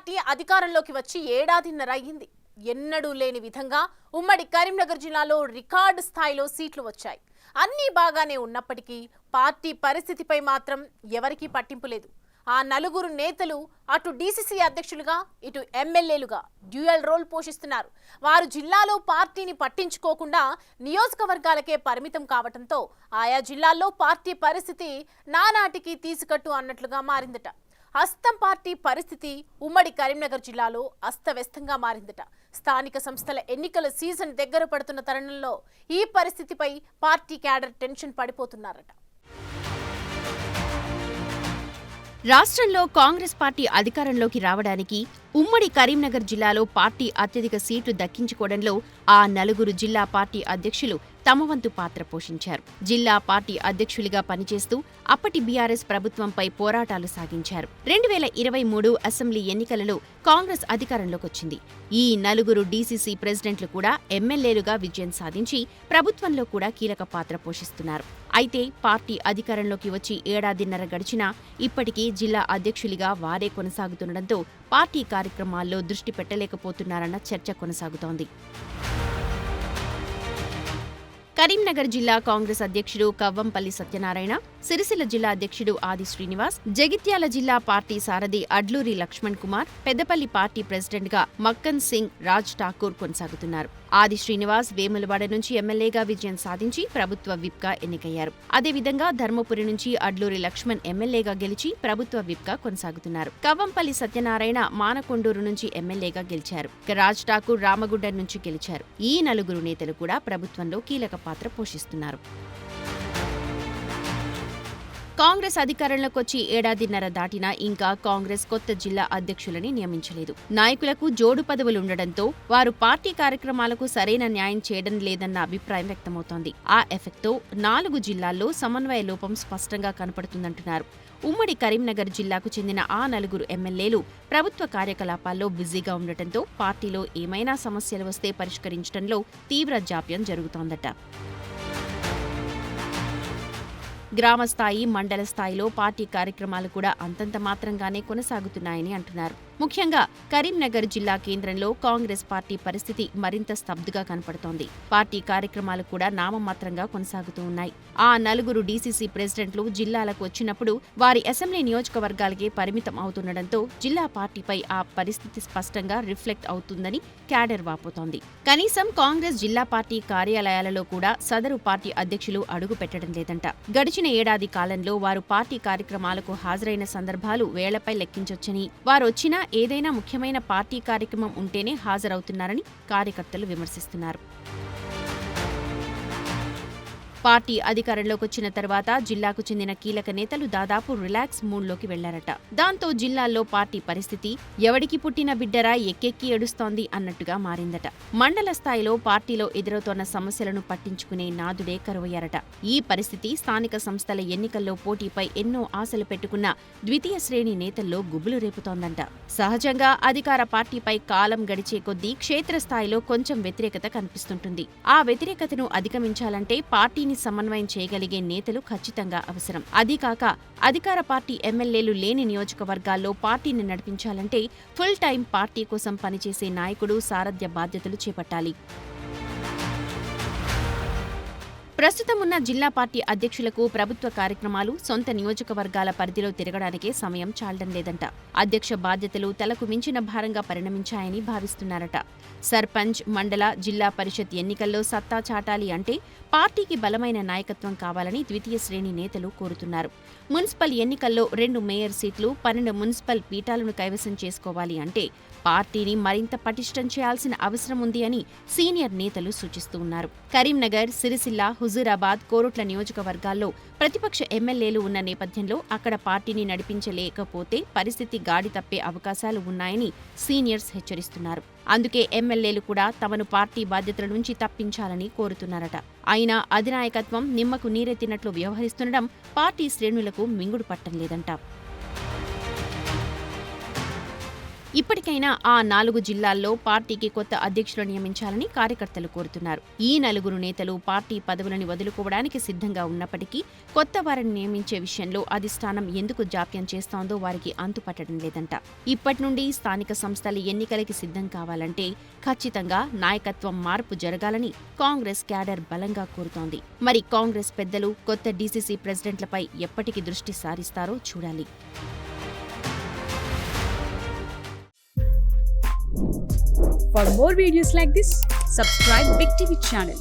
Party అధికారంలోకి వచ్చి ఏడాదిన్నర అయ్యింది. ఎన్నడూ లేని విధంగా ఉమ్మడి కరీంనగర్ జిల్లాలో రికార్డు స్థాయిలో సీట్లు వచ్చాయి. అన్నీ బాగానే ఉన్నప్పటికీ పార్టీ పరిస్థితిపై మాత్రం ఎవరికీ పట్టింపు లేదు. ఆ నలుగురు నేతలు అటు డీసీసీ అధ్యక్షులుగా ఇటు ఎమ్మెల్యేలుగా డ్యూయల్ రోల్ పోషిస్తున్నారు. వారు జిల్లాలో పార్టీని పట్టించుకోకుండా నియోజకవర్గాలకే పరిమితం కావడంతో ఆయా జిల్లాల్లో పార్టీ పరిస్థితి నానాటికి తీసుకట్టు అన్నట్లుగా మారిందట. హస్తం పార్టీ పరిస్థితి ఉమ్మడి కరీంనగర్ జిల్లాలో అస్తవ్యస్తంగా మారిందట. స్థానిక సంస్థల ఎన్నికల సీజన్ దగ్గర పడుతున్న తరుణంలో ఈ పరిస్థితిపై పార్టీ క్యాడర్ టెన్షన్ పడిపోతున్నారట. రాష్ట్రంలో కాంగ్రెస్ పార్టీ అధికారంలోకి రావడానికి ఉమ్మడి కరీంనగర్ జిల్లాలో పార్టీ అత్యధిక సీట్లు దక్కించుకోవడంలో ఆ నలుగురు జిల్లా పార్టీ అధ్యక్షులు తమ వంతు పాత్ర పోషించారు. జిల్లా పార్టీ అధ్యక్షులుగా పనిచేస్తూ అప్పటి బీఆర్ఎస్ ప్రభుత్వంపై పోరాటాలు సాగించారు. 2023 అసెంబ్లీ ఎన్నికలలో కాంగ్రెస్ అధికారంలోకొచ్చింది. ఈ నలుగురు డీసీసీ ప్రెసిడెంట్లు కూడా ఎమ్మెల్యేలుగా విజయం సాధించి ప్రభుత్వంలో కూడా కీలక పాత్ర పోషిస్తున్నారు. అయితే పార్టీ అధికారంలోకి వచ్చి ఏడాదిన్నర గడిచినా ఇప్పటికీ జిల్లా అధ్యక్షులుగా వారే కొనసాగుతుండటంతో పార్టీ కార్యక్రమాల్లో దృష్టి పెట్టలేకపోతున్నారన్న చర్చ కొనసాగుతోంది. కరీంనగర్ జిల్లా కాంగ్రెస్ అధ్యక్షుడు కవ్వంపల్లి సత్యనారాయణ, సిరిసిల్ల జిల్లా అధ్యక్షుడు ఆది శ్రీనివాస్, జగిత్యాల జిల్లా పార్టీ సారథి అడ్లూరి లక్ష్మణ్ కుమార్, పెద్దపల్లి పార్టీ ప్రెసిడెంట్గా మక్కన్ సింగ్ రాజ్ ఠాకూర్ కొనసాగుతున్నారు. ఆది శ్రీనివాస్ వేములవాడ నుంచి ఎమ్మెల్యేగా విజయం సాధించి ప్రభుత్వ విప్గా ఎన్నికయ్యారు. అదేవిధంగా ధర్మపురి నుంచి అడ్లూరి లక్ష్మణ్ ఎమ్మెల్యేగా గెలిచి ప్రభుత్వ విప్గా కొనసాగుతున్నారు. కవ్వంపల్లి సత్యనారాయణ మానకొండూరు నుంచి ఎమ్మెల్యేగా గెలిచారు. రాజ్ ఠాకూర్ రామగుండ నుంచి గెలిచారు. ఈ నలుగురు నేతలు కూడా ప్రభుత్వంలో కీలక పాత్ర పోషిస్తున్నారు. కాంగ్రెస్ అధికారంలోకొచ్చి ఏడాదిన్నర దాటినా ఇంకా కాంగ్రెస్ కొత్త జిల్లా అధ్యక్షులని నియమించలేదు. నాయకులకు జోడు పదవులుండటంతో వారు పార్టీ కార్యక్రమాలకు సరైన న్యాయం చేయడం లేదన్న అభిప్రాయం వ్యక్తమవుతోంది. ఆ ఎఫెక్ట్తో 4 జిల్లాల్లో సమన్వయ లోపం స్పష్టంగా కనపడుతుందంటున్నారు. ఉమ్మడి కరీంనగర్ జిల్లాకు చెందిన ఆ నలుగురు ఎమ్మెల్యేలు ప్రభుత్వ కార్యకలాపాల్లో బిజీగా ఉండటంతో పార్టీలో ఏమైనా సమస్యలు వస్తే పరిష్కరించడంలో తీవ్ర జాప్యం జరుగుతోందట. గ్రామస్థాయి, మండల స్థాయిలో పార్టీ కార్యక్రమాలు కూడా అంతంత మాత్రంగానే కొనసాగుతున్నాయని అంటున్నారు. ముఖ్యంగా కరీంనగర్ జిల్లా కేంద్రంలో కాంగ్రెస్ పార్టీ పరిస్థితి మరింత స్తబ్దుగా కనపడుతోంది. పార్టీ కార్యక్రమాలు కూడా నామమాత్రంగా కొనసాగుతూ ఉన్నాయి. ఆ నలుగురు డీసీసీ ప్రెసిడెంట్లు జిల్లాలకు వచ్చినప్పుడు వారి అసెంబ్లీ నియోజకవర్గాలకే పరిమితం అవుతుండటంతో జిల్లా పార్టీపై ఆ పరిస్థితి స్పష్టంగా రిఫ్లెక్ట్ అవుతుందని క్యాడర్ వాపోతోంది. కనీసం కాంగ్రెస్ జిల్లా పార్టీ కార్యాలయాలలో కూడా సదరు పార్టీ అధ్యక్షులు అడుగు పెట్టడం లేదంట. గడిచిన ఏడాది కాలంలో వారు పార్టీ కార్యక్రమాలకు హాజరైన సందర్భాలు వేళ్లపై లెక్కించొచ్చని, వారొచ్చినా ఏదైనా ముఖ్యమైన పార్టీ కార్యక్రమం ఉంటేనే హాజరవుతున్నారని కార్యకర్తలు విమర్శిస్తున్నారు. పార్టీ అధికారంలోకొచ్చిన తర్వాత జిల్లాకు చెందిన కీలక నేతలు దాదాపు రిలాక్స్ మూడ్లోకి వెళ్లారట. దాంతో జిల్లాల్లో పార్టీ పరిస్థితి ఎవడికి పుట్టిన బిడ్డరా ఎక్కెక్కి ఏడుస్తోంది అన్నట్టుగా మారిందట. మండల స్థాయిలో పార్టీలో ఎదురవుతోన్న సమస్యలను పట్టించుకునే నాదుడే కరువయ్యారట. ఈ పరిస్థితి స్థానిక సంస్థల ఎన్నికల్లో పోటీపై ఎన్నో ఆశలు పెట్టుకున్న ద్వితీయ శ్రేణి నేతల్లో గుబులు రేపుతోందంట. సహజంగా అధికార పార్టీపై కాలం గడిచే కొద్దీ క్షేత్రస్థాయిలో కొంచెం వ్యతిరేకత కనిపిస్తుంటుంది. ఆ వ్యతిరేకతను అధిగమించాలంటే పార్టీని సమన్వయం చేయగలిగే నేతలు ఖచ్చితంగా అవసరం. అదీకాక అధికార పార్టీ ఎమ్మెల్యేలు లేని నియోజకవర్గాల్లో పార్టీని నడిపించాలంటే ఫుల్ టైం పార్టీ కోసం పనిచేసే నాయకుడు సారథ్య బాధ్యతలు చేపట్టాలి. ప్రస్తుతం ఉన్న జిల్లా పార్టీ అధ్యక్షులకు ప్రభుత్వ కార్యక్రమాలు సొంత నియోజకవర్గాల పరిధిలో తిరగడానికే సమయం చాలడం లేదంట. అధ్యక్ష బాధ్యతలు తలకు మించిన భారంగా పరిణమించాయని భావిస్తున్నారట. సర్పంచ్, మండల, జిల్లా పరిషత్ ఎన్నికల్లో సత్తా చాటాలి అంటే పార్టీకి బలమైన నాయకత్వం కావాలని ద్వితీయ శ్రేణి నేతలు కోరుతున్నారు. మున్సిపల్ ఎన్నికల్లో 2 మేయర్ సీట్లు, 12 మున్సిపల్ పీఠాలను కైవసం చేసుకోవాలి అంటే పార్టీని మరింత పటిష్టం చేయాల్సిన అవసరం ఉంది అని సీనియర్ నేతలు సూచిస్తూ ఉన్నారు. కరీంనగర్, సిరిసిల్ల, హుజూరాబాద్, కోరుట్ల నియోజకవర్గాల్లో ప్రతిపక్ష ఎమ్మెల్యేలు ఉన్న నేపథ్యంలో అక్కడ పార్టీని నడిపించలేకపోతే పరిస్థితి గాడి తప్పే అవకాశాలు ఉన్నాయని సీనియర్స్ హెచ్చరిస్తున్నారు. అందుకే ఎమ్మెల్యేలు కూడా తమను పార్టీ బాధ్యతల నుంచి తప్పించాలని కోరుతున్నారట. అయినా అధినాయకత్వం నిమ్మకు నీరెత్తినట్లు వ్యవహరిస్తుండడం పార్టీ శ్రేణులకు మింగుడు పట్టం లేదంట. ఇప్పటికైనా ఆ 4 జిల్లాల్లో పార్టీకి కొత్త అధ్యక్షులు నియమించాలని కార్యకర్తలు కోరుతున్నారు. ఈ 4 నేతలు పార్టీ పదవులని వదులుకోవడానికి సిద్ధంగా ఉన్నప్పటికీ కొత్త వారిని నియమించే విషయంలో అధిష్టానం ఎందుకు జాప్యం చేస్తోందో వారికి అంతుపట్టడం లేదంట. ఇప్పటి నుండి స్థానిక సంస్థల ఎన్నికలకి సిద్ధం కావాలంటే ఖచ్చితంగా నాయకత్వం మార్పు జరగాలని కాంగ్రెస్ క్యాడర్ బలంగా కోరుతోంది. మరి కాంగ్రెస్ పెద్దలు కొత్త డీసీసీ ప్రెసిడెంట్లపై ఎప్పటికి దృష్టి సారిస్తారో చూడాలి. For more videos like this, subscribe Big TV channel.